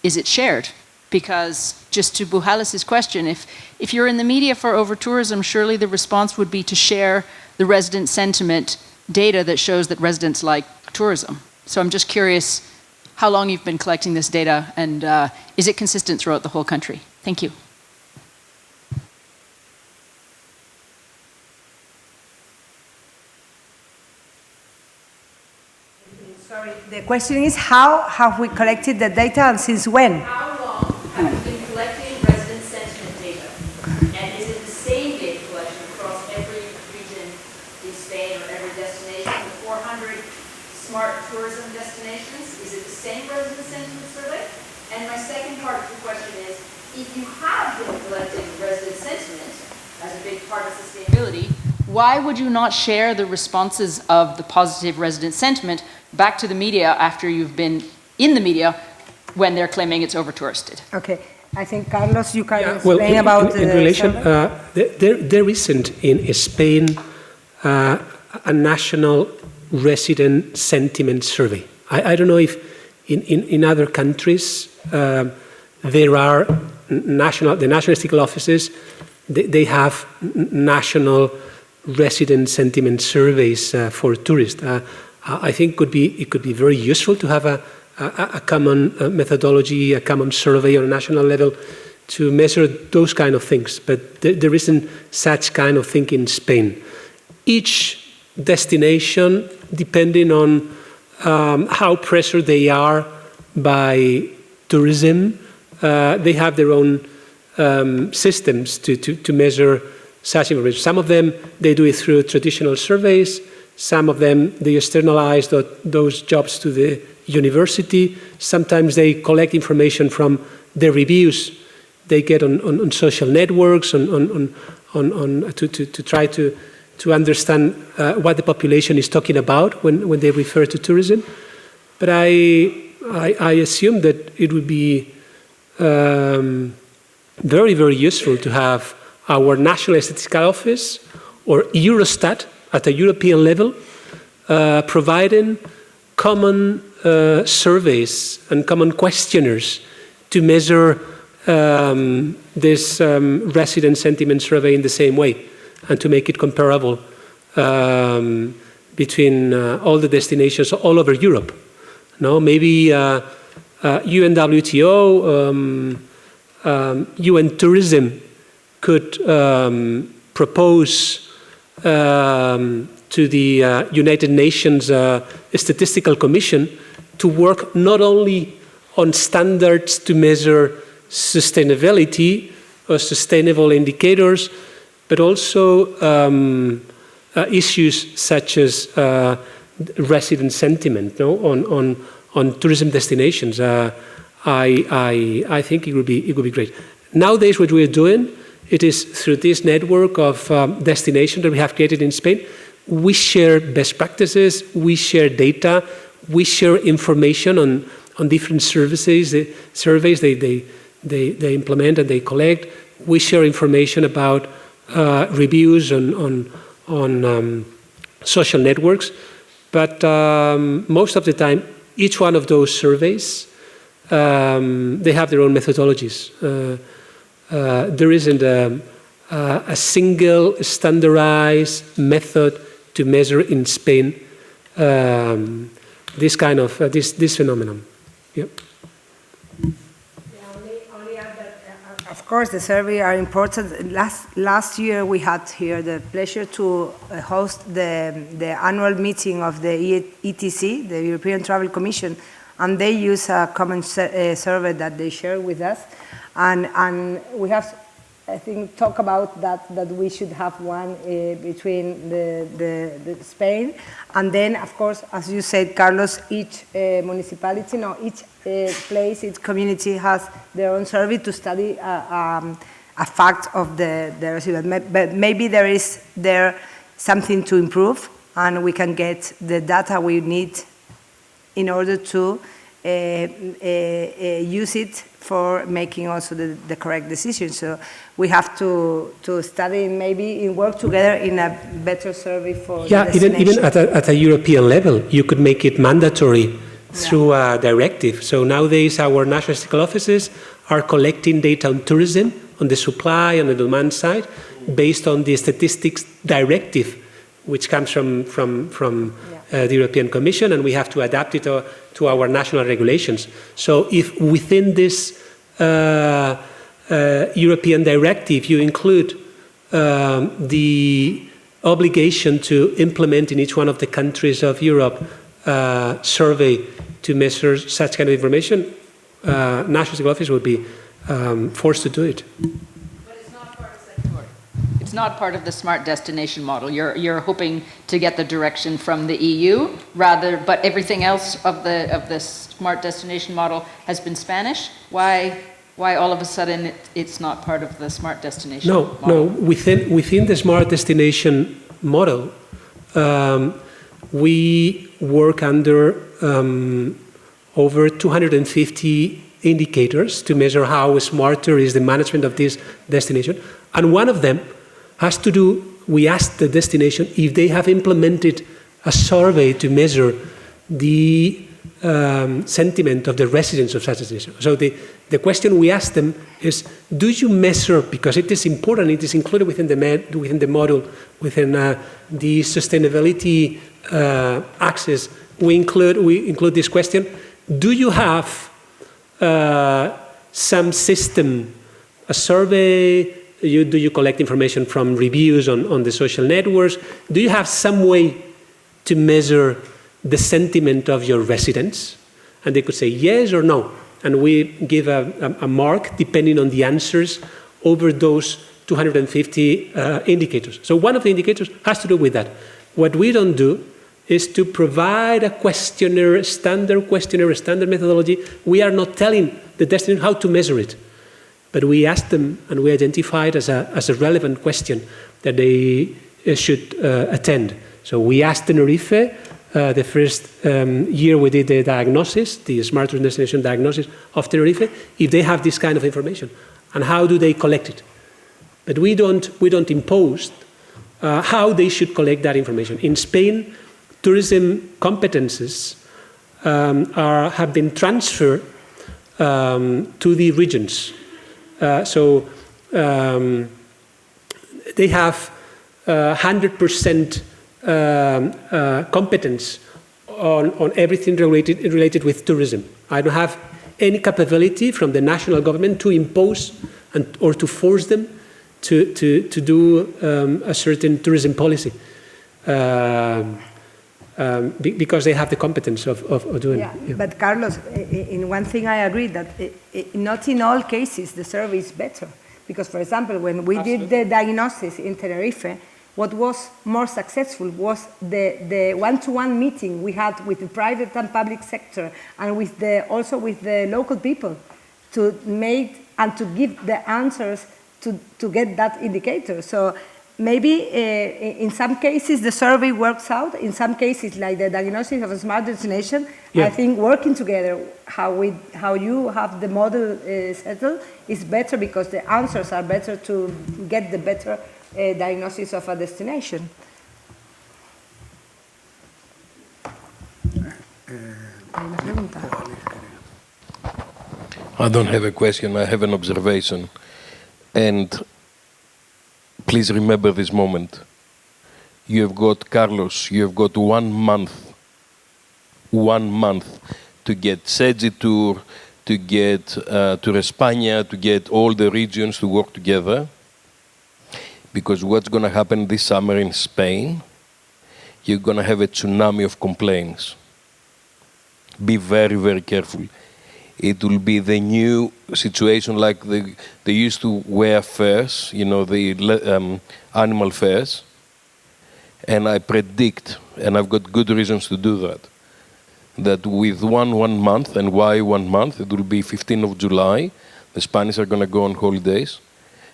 is it shared? Because just to Buhalis' question, if you're in the media for over-tourism, surely the response would be to share the resident sentiment data that shows that residents like tourism. So I'm just curious how long you've been collecting this data, and is it consistent throughout the whole country? Thank you. Sorry, the question is how have we collected the data and since when? How long have you been collecting resident sentiment data? And is it the same data collection across every region in Spain or every destination, the 400 smart tourism destinations? Is it the same resident sentiment survey? And my second part of the question is, if you have been collecting resident sentiment as a big part of sustainability, why would you not share the responses of the positive resident sentiment back to the media after you've been in the media when they're claiming it's over-touristed? Okay, I think, Carlos, you can explain about in relation, there isn't in Spain a national resident sentiment survey. I don't know if in other countries there are the national statistical offices, they have national resident sentiment surveys for tourists. I think it could be very useful to have a common methodology, a common survey on a national level to measure those kind of things. But there isn't such kind of thing in Spain. Each destination, depending on how pressured they are by tourism, they have their own systems to measure such information. Some of them, they do it through traditional surveys. Some of them, they externalize those jobs to the university. Sometimes they collect information from the reviews they get on social networks, to try to understand what the population is talking about when they refer to tourism. But I assume that it would be very, very useful to have our National Statistical Office or Eurostat at a European level providing common surveys and common questionnaires to measure this resident sentiment survey in the same way and to make it comparable between all the destinations all over Europe. No, maybe UNWTO, UN Tourism could propose to the United Nations Statistical Commission to work not only on standards to measure sustainability or sustainable indicators, but also issues such as resident sentiment, no? on tourism destinations. I think it would be great. Nowadays, what we are doing, it is through this network of destinations that we have created in Spain. We share best practices, we share data, we share information on different services, surveys they implement and they collect. We share information about reviews on social networks. But most of the time, each one of those surveys, they have their own methodologies. There isn't a single standardized method to measure in Spain this kind of this phenomenon. Yep. Only add that, of course, the survey are important. Last year we had here the pleasure to host the annual meeting of the ETC, the European Travel Commission, and they use a common survey that they share with us, and we have, I think, talk about that we should have one between the Spain, and then, of course, as you said, Carlos, each municipality, no, each place, each community has their own survey to study a fact of the resident. But maybe there is something to improve, and we can get the data we need in order to use it for making also the correct decision. So we have to study, maybe work together in a better survey for the even at a European level, you could make it mandatory through a directive. So nowadays our national statistical offices are collecting data on tourism, on the supply and the demand side, based on the statistics directive, which comes from the European Commission, and we have to adapt it to our national regulations. So if within this European directive you include the obligation to implement in each one of the countries of Europe survey to measure such kind of information, national statistical office would be forced to do it. But it's not part of SEGITTUR. It's not part of the smart destination model. You're hoping to get the direction from the EU rather, but everything else of the smart destination model has been Spanish. Why all of a sudden it's not part of the smart destination model? No. Within the smart destination model, we work under over 250 indicators to measure how smarter is the management of this destination. And one of them has to do, we ask the destination if they have implemented a survey to measure the sentiment of the residents of such a destination. So the question we ask them is, do you measure, because it is important, it is included within the model, within the sustainability axis, we include this question, do you have some system, a survey, do you collect information from reviews on the social networks? Do you have some way to measure the sentiment of your residents? And they could say yes or no. And we give a mark depending on the answers over those 250 indicators. So one of the indicators has to do with that. What we don't do is to provide a questionnaire, a standard methodology. We are not telling the destination how to measure it. But we ask them, and we identify it as a relevant question that they should attend. So we asked Tenerife, the first year we did the diagnosis, the smart tourism destination diagnosis of Tenerife, if they have this kind of information, and how do they collect it. But we don't impose how they should collect that information. In Spain, tourism competences have been transferred to the regions. So they have 100% competence on everything related with tourism. I don't have any capability from the national government to impose or to force them to do a certain tourism policy. Because they have the competence of doing it. Yeah. But Carlos, in one thing I agree, that not in all cases the survey is better. Because, for example, when we did the diagnosis in Tenerife, what was more successful was the one-to-one meeting we had with the private and public sector and with also with the local people to make and to give the answers to get that indicator. So maybe in some cases the survey works out. In some cases, like the diagnosis of a smart destination, Yeah. I think working together, how you have the model settled is better because the answers are better to get the better diagnosis of a destination. I don't have a question, I have an observation. And please remember this moment. You have got, Carlos, you have got 1 month to get SEGITTUR, to get to España, to get all the regions to work together. Because what's going to happen this summer in Spain, you're going to have a tsunami of complaints. Be very, very careful. It will be the new situation like they used to wear furs, you know, the animal furs. And I predict, and I've got good reasons to do that, that with one month, and why 1 month? It will be 15th of July. The Spanish are going to go on holidays.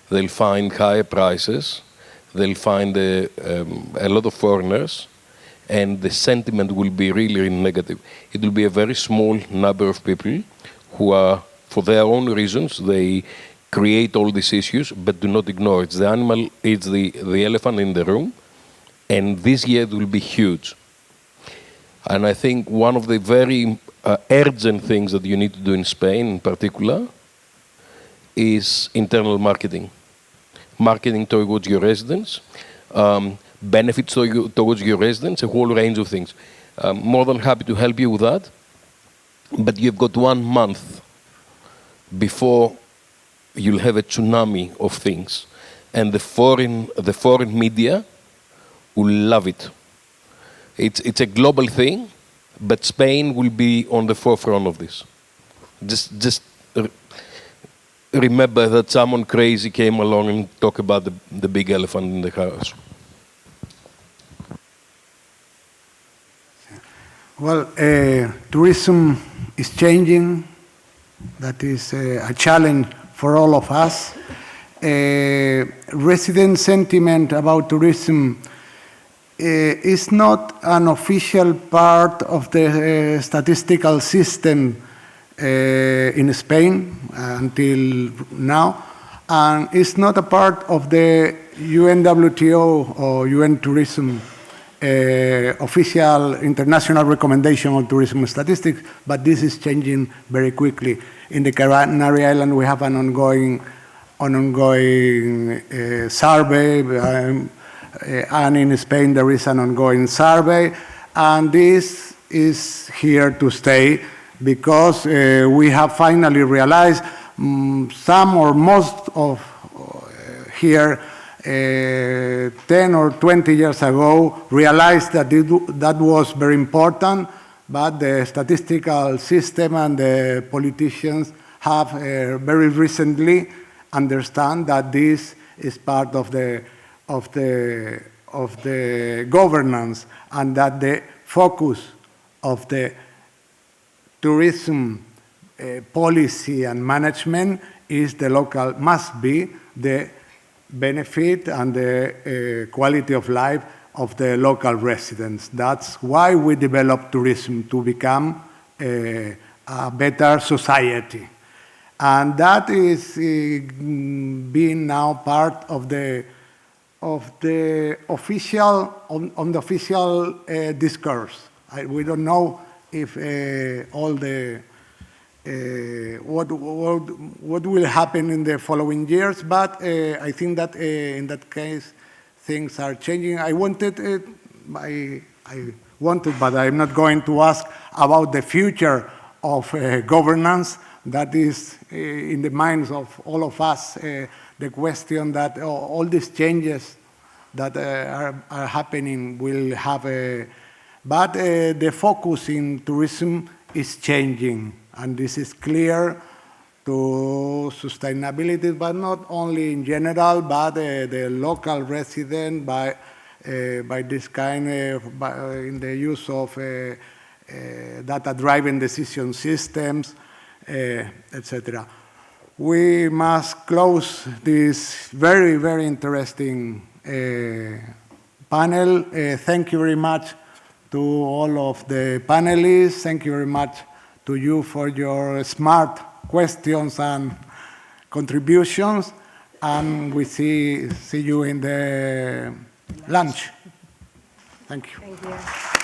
They'll find higher prices. They'll find a lot of foreigners. And the sentiment will be really, really negative. It will be a very small number of people who are, for their own reasons, they create all these issues, but do not ignore it. It's the animal, it's the elephant in the room. And this year it will be huge. And I think one of the very urgent things that you need to do in Spain in particular is internal marketing. Marketing towards your residents, benefits towards your residents, a whole range of things. More than happy to help you with that. But you've got 1 month before you'll have a tsunami of things. And the foreign media will love it. It's a global thing, but Spain will be on the forefront of this. Just remember that someone crazy came along and talked about the big elephant in the house. Well, tourism is changing. That is a challenge for all of us. Resident sentiment about tourism is not an official part of the statistical system in Spain until now, and it's not a part of the UNWTO or UN Tourism official international recommendation on tourism statistics, but this is changing very quickly. In the Canary Islands, we have an ongoing survey, and in Spain there is an ongoing survey, and this is here to stay because we have finally realized some or most of here 10 or 20 years ago realized that that was very important, but the statistical system and the politicians have very recently understand that this is part of the governance, and that the focus of the tourism policy and management is the local, must be the benefit and the quality of life of the local residents. That's why we develop tourism, to become a better society. And that is being now part of the official, on the official discourse. We don't know if all the what will happen in the following years, but I think that in that case things are changing. I wanted, but I'm not going to ask about the future of governance. That is in the minds of all of us, the question that all these changes that are happening will have a, but the focus in tourism is changing, and this is clear, to sustainability, but not only in general, but the local resident by this kind of, in the use of data-driven decision systems, etc. We must close this very, very interesting panel. Thank you very much to all of the panelists. Thank you very much to you for your smart questions and contributions. And we see you in the lunch. Thank you. Thank you.